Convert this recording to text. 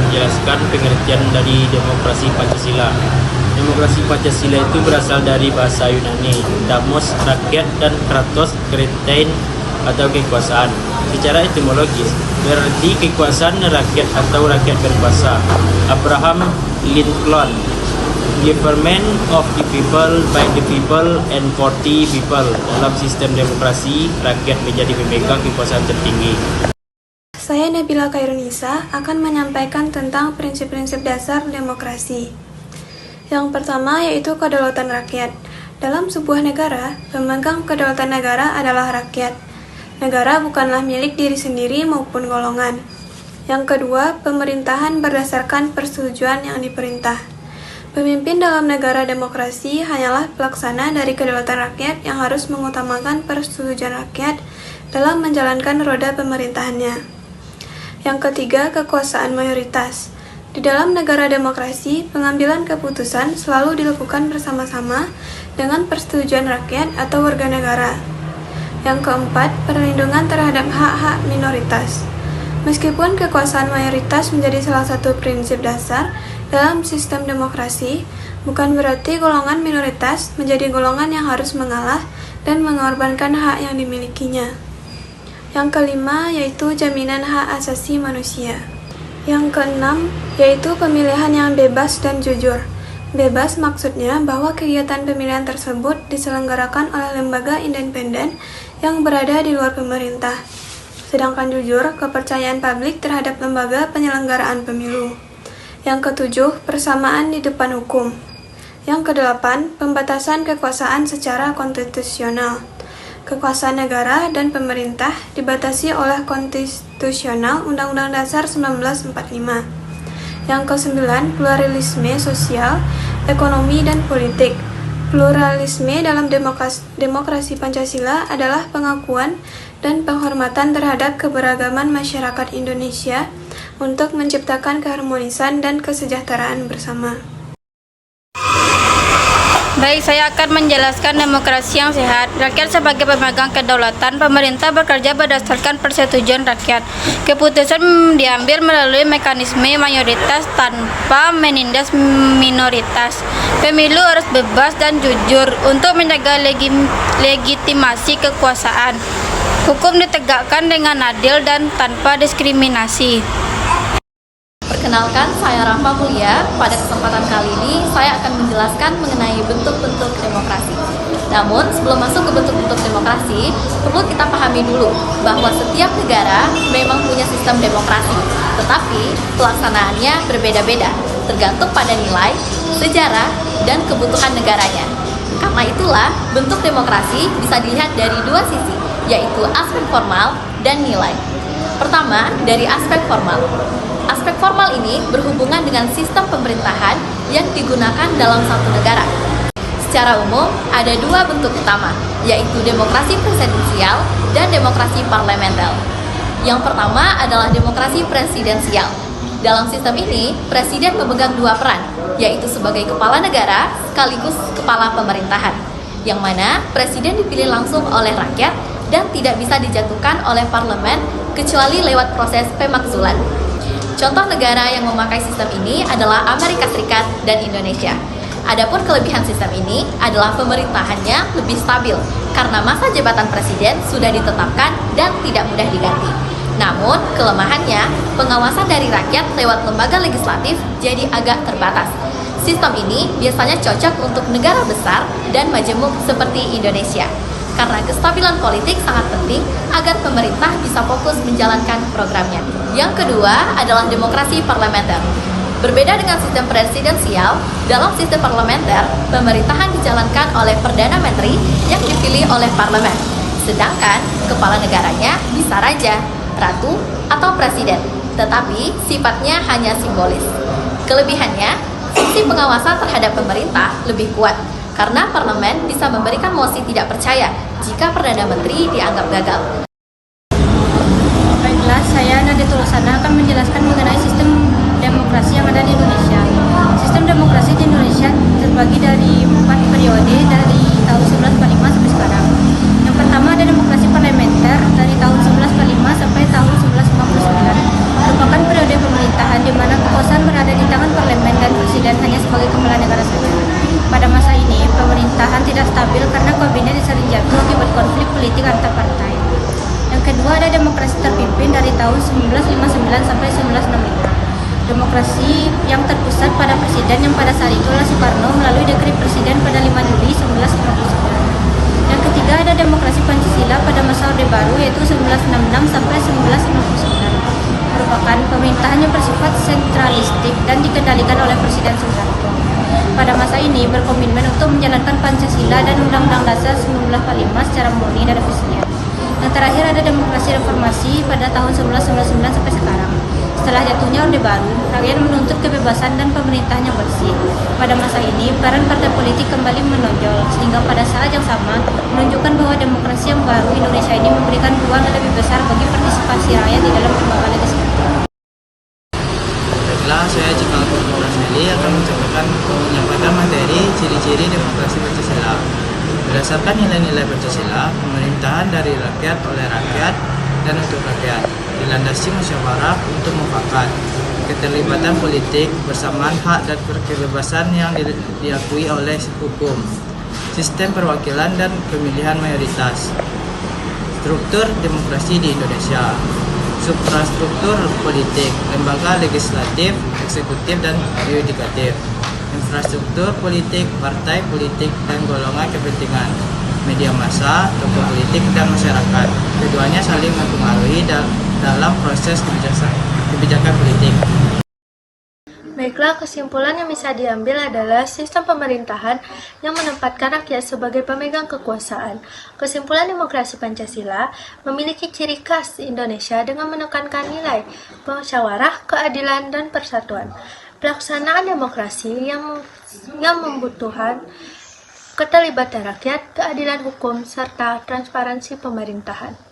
menjelaskan pengertian dari demokrasi Pancasila. Demokrasi Pancasila itu berasal dari bahasa Yunani, damos rakyat dan kratos kretein atau kekuasaan. Secara etimologis berarti kekuasaan rakyat atau rakyat berkuasa. Abraham Lincoln, government of the people, by the people, and for the people. Dalam sistem demokrasi, rakyat menjadi pemegang kekuasaan tertinggi. Saya Nabila Khairunisa akan menyampaikan tentang prinsip-prinsip dasar demokrasi. Yang pertama yaitu kedaulatan rakyat. Dalam sebuah negara, pemegang kedaulatan negara adalah rakyat. Negara bukanlah milik diri sendiri maupun golongan. Yang kedua, pemerintahan berdasarkan persetujuan yang diperintah. Pemimpin dalam negara demokrasi hanyalah pelaksana dari kedaulatan rakyat yang harus mengutamakan persetujuan rakyat dalam menjalankan roda pemerintahannya. Yang ketiga, kekuasaan mayoritas. Di dalam negara demokrasi, pengambilan keputusan selalu dilakukan bersama-sama dengan persetujuan rakyat atau warga negara. Yang keempat, perlindungan terhadap hak-hak minoritas. Meskipun kekuasaan mayoritas menjadi salah satu prinsip dasar dalam sistem demokrasi, bukan berarti golongan minoritas menjadi golongan yang harus mengalah dan mengorbankan hak yang dimilikinya. Yang kelima yaitu jaminan hak asasi manusia. Yang keenam yaitu pemilihan yang bebas dan jujur. Bebas maksudnya bahwa kegiatan pemilihan tersebut diselenggarakan oleh lembaga independen yang berada di luar pemerintah. Sedangkan jujur, kepercayaan publik terhadap lembaga penyelenggaraan pemilu. Yang ketujuh, persamaan di depan hukum. Yang kedelapan, pembatasan kekuasaan secara konstitusional. Kekuasaan negara dan pemerintah dibatasi oleh konstitusional Undang-Undang Dasar 1945. Yang kesembilan, pluralisme sosial, ekonomi, dan politik. Pluralisme dalam demokrasi Pancasila adalah pengakuan dan penghormatan terhadap keberagaman masyarakat Indonesia untuk menciptakan keharmonisan dan kesejahteraan bersama. Baik, saya akan menjelaskan demokrasi yang sehat. Rakyat sebagai pemegang kedaulatan, pemerintah bekerja berdasarkan persetujuan rakyat. Keputusan diambil melalui mekanisme mayoritas tanpa menindas minoritas. Pemilu harus bebas dan jujur untuk menjaga legitimasi kekuasaan. Hukum ditegakkan dengan adil dan tanpa diskriminasi. Perkenalkan, saya Rahma Mulia. Pada kesempatan kali ini, saya akan menjelaskan mengenai bentuk-bentuk demokrasi. Namun, sebelum masuk ke bentuk-bentuk demokrasi, perlu kita pahami dulu bahwa setiap negara memang punya sistem demokrasi, tetapi pelaksanaannya berbeda-beda, tergantung pada nilai, sejarah, dan kebutuhan negaranya. Karena itulah, bentuk demokrasi bisa dilihat dari dua sisi, yaitu aspek formal dan nilai. Pertama, dari aspek formal. Aspek formal ini berhubungan dengan sistem pemerintahan yang digunakan dalam satu negara. Secara umum, ada dua bentuk utama, yaitu demokrasi presidensial dan demokrasi parlementer. Yang pertama adalah demokrasi presidensial. Dalam sistem ini, presiden memegang dua peran, yaitu sebagai kepala negara sekaligus kepala pemerintahan, yang mana presiden dipilih langsung oleh rakyat dan tidak bisa dijatuhkan oleh parlemen kecuali lewat proses pemakzulan. Contoh negara yang memakai sistem ini adalah Amerika Serikat dan Indonesia. Adapun kelebihan sistem ini adalah pemerintahannya lebih stabil karena masa jabatan presiden sudah ditetapkan dan tidak mudah diganti. Namun, kelemahannya, pengawasan dari rakyat lewat lembaga legislatif jadi agak terbatas. Sistem ini biasanya cocok untuk negara besar dan majemuk seperti Indonesia, karena kestabilan politik sangat penting agar pemerintah bisa fokus menjalankan programnya. Yang kedua adalah demokrasi parlementer. Berbeda dengan sistem presidensial, dalam sistem parlementer, pemerintahan dijalankan oleh Perdana Menteri yang dipilih oleh parlemen. Sedangkan kepala negaranya bisa raja, ratu, atau presiden, tetapi sifatnya hanya simbolis. Kelebihannya, fungsi pengawasan terhadap pemerintah lebih kuat, karena parlemen bisa memberikan mosi tidak percaya jika Perdana Menteri dianggap gagal. Baiklah, saya Nadia Tulusana akan menjelaskan mengenai sistem demokrasi yang ada di Indonesia. Sistem demokrasi di Indonesia terbagi dari 4 periode dari tahun 1945 sampai sekarang. Yang pertama ada demokrasi parlementer dari tahun 1945 sampai tahun 1959. Merupakan periode pemerintahan di mana kekuasaan berada di tangan parlemen dan presiden hanya sebagai kepala negara saja. Pada masa ini, pemerintahan tidak stabil karena kabinet sering jatuh akibat konflik politik antar partai. Yang kedua, ada demokrasi terpimpin dari tahun 1959 sampai 1965. Demokrasi yang terpusat pada presiden yang pada saat itu adalah Soekarno melalui dekret presiden pada 5 Juli 1959. Yang ketiga, ada demokrasi Pancasila pada masa Orde Baru yaitu 1966 sampai 1969. Merupakan pemerintahan yang bersifat sentralistik dan dikendalikan oleh Presiden Soeharto. Pada masa ini berkomitmen untuk menjalankan Pancasila dan Undang-Undang Dasar 1945 secara murni dan efisien. Yang terakhir ada demokrasi reformasi pada tahun 1999 sampai sekarang. Setelah jatuhnya Orde Baru, rakyat menuntut kebebasan dan pemerintahan yang bersih. Pada masa ini, peran partai politik kembali menonjol, sehingga pada saat yang sama menunjukkan bahwa demokrasi yang baru Indonesia ini memberikan ruang yang lebih besar bagi partisipasi rakyat di dalam lembaga legislatif. Baiklah, saya Cikal Rasmeli akan menyampaikan materi ciri-ciri demokrasi Pancasila. Berdasarkan nilai-nilai Pancasila, pemerintahan dari rakyat oleh rakyat dan untuk rakyat, dilandasi musyawarah untuk mufakat, keterlibatan politik bersamaan hak dan kebebasan yang diakui oleh hukum, sistem perwakilan dan pemilihan mayoritas, struktur demokrasi di Indonesia, suprastruktur politik, lembaga legislatif, eksekutif, dan yudikatif, infrastruktur politik, partai politik, dan golongan kepentingan, media massa, tokoh politik, dan masyarakat. Keduanya saling mempengaruhi dalam proses kebijakan politik. Baiklah, kesimpulan yang bisa diambil adalah sistem pemerintahan yang menempatkan rakyat sebagai pemegang kekuasaan. Kesimpulan demokrasi Pancasila memiliki ciri khas Indonesia dengan menekankan nilai musyawarah, keadilan, dan persatuan. Pelaksanaan demokrasi yang membutuhkan keterlibatan rakyat, keadilan hukum, serta transparansi pemerintahan.